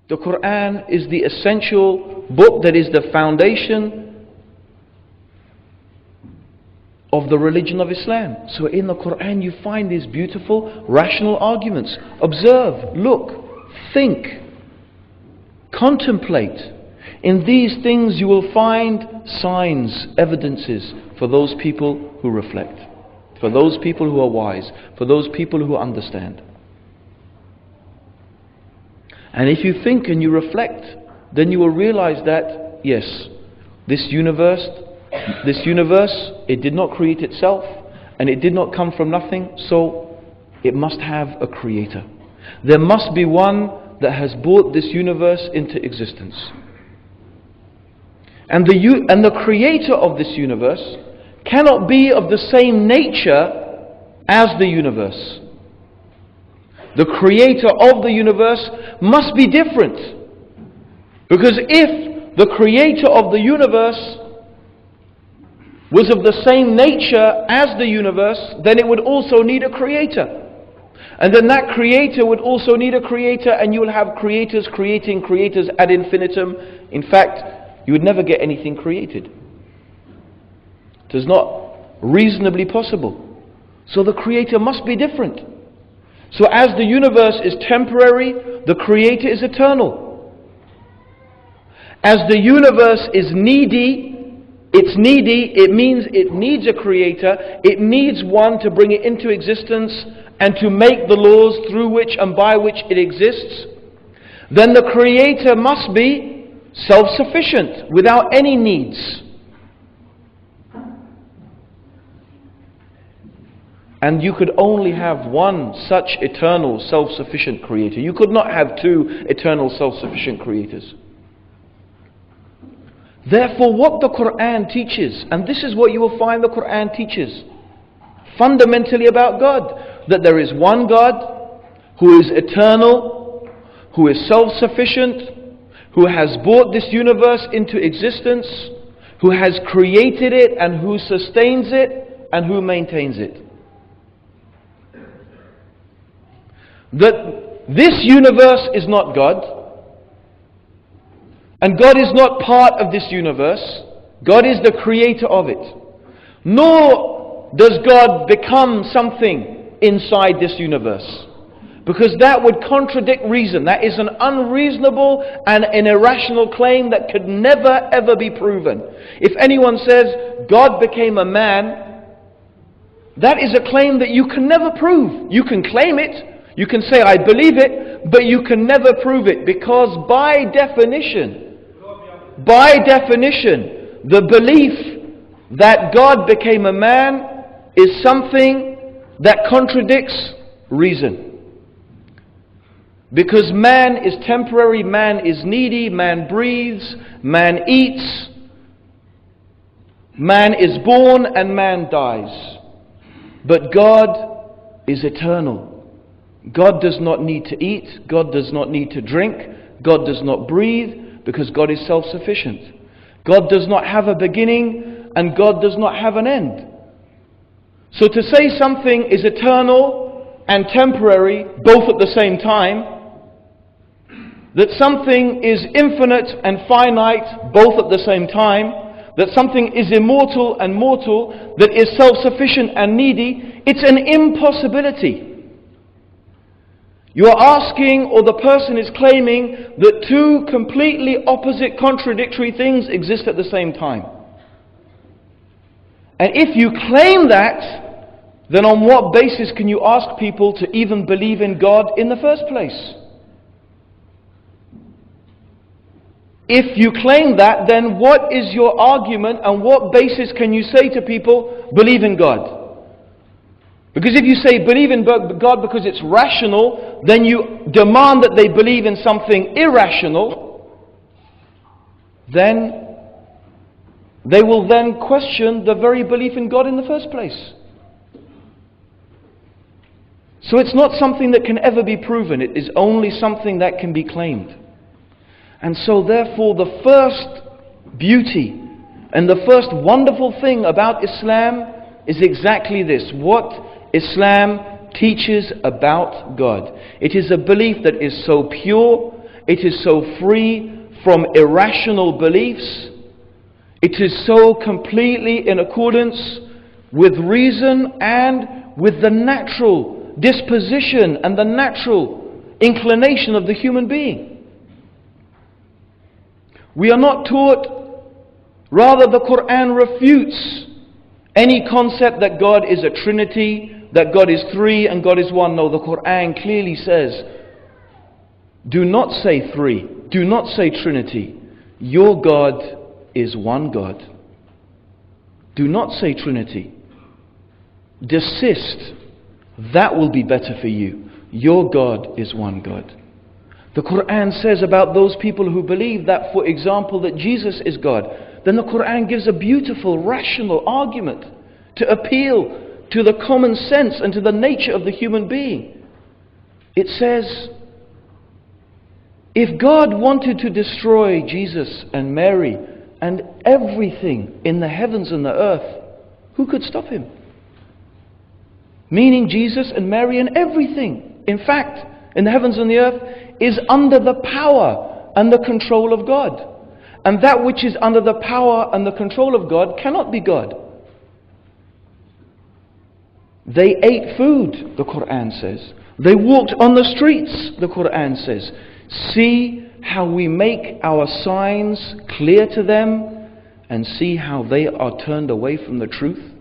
The Quran is the essential book that is the foundation of the religion of Islam. So in the Quran you find these beautiful rational arguments. Observe, look, think, contemplate. In these things you will find signs, evidences for those people who reflect, for those people who are wise, for those people who understand. And if you think and you reflect, then you will realize that, yes, this universe, it did not create itself, and it did not come from nothing, so it must have a creator. There must be one that has brought this universe into existence. And the creator of this universe cannot be of the same nature as the universe. The creator of the universe must be different. Because if the creator of the universe was of the same nature as the universe, then it would also need a creator. And then that creator would also need a creator, and you will have creators creating creators ad infinitum. In fact, you would never get anything created. It is not reasonably possible. So the creator must be different. So as the universe is temporary, the creator is eternal. As the universe is needy, it means it needs a creator, it needs one to bring it into existence and to make the laws through which and by which it exists. Then the creator must be self-sufficient, without any needs. And you could only have one such eternal self-sufficient creator. You could not have two eternal self-sufficient creators. Therefore, what the Quran teaches, and this is what you will find the Quran teaches, fundamentally about God, that there is one God who is eternal, who is self-sufficient, who has brought this universe into existence, who has created it and who sustains it and who maintains it. That this universe is not God, and God is not part of this universe. God is the creator of it. Nor does God become something inside this universe, because that would contradict reason. That is an unreasonable and an irrational claim that could never ever be proven. If anyone says God became a man, that is a claim that you can never prove. You can claim it, you can say I believe it, but you can never prove it, because by definition, the belief that God became a man is something that contradicts reason. Because man is temporary, man is needy, man breathes, man eats, man is born and man dies. But God is eternal. God does not need to eat, God does not need to drink, God does not breathe, because God is self-sufficient. God does not have a beginning and God does not have an end. So to say something is eternal and temporary both at the same time, that something is infinite and finite both at the same time, that something is immortal and mortal, that is self-sufficient and needy, it's an impossibility. You are asking, or the person is claiming, that two completely opposite, contradictory things exist at the same time. And if you claim that, then on what basis can you ask people to even believe in God in the first place? If you claim that, then what is your argument and what basis can you say to people, believe in God? Because if you say believe in God because it's rational, then you demand that they believe in something irrational, then they will then question the very belief in God in the first place. So it's not something that can ever be proven, it is only something that can be claimed. And so therefore the first beauty and the first wonderful thing about Islam is exactly this. What Islam teaches about God. It is a belief that is so pure, It is so free from irrational beliefs. It is so completely in accordance with reason and with the natural disposition and the natural inclination of the human being. We are not taught, rather the Quran refutes any concept that God is a Trinity, that God is three and God is one. No, the Quran clearly says, do not say three, do not say Trinity. Your God is one God. Do not say Trinity. Desist. That will be better for you. Your God is one God. The Quran says about those people who believe that, for example, that Jesus is God, then the Quran gives a beautiful, rational argument to appeal to the common sense and to the nature of the human being. It says, if God wanted to destroy Jesus and Mary and everything in the heavens and the earth, who could stop him? Meaning Jesus and Mary and everything, in fact, in the heavens and the earth, is under the power and the control of God. And that which is under the power and the control of God cannot be God. They ate food, the Quran says. They walked on the streets, the Quran says. See how we make our signs clear to them, and see how they are turned away from the truth.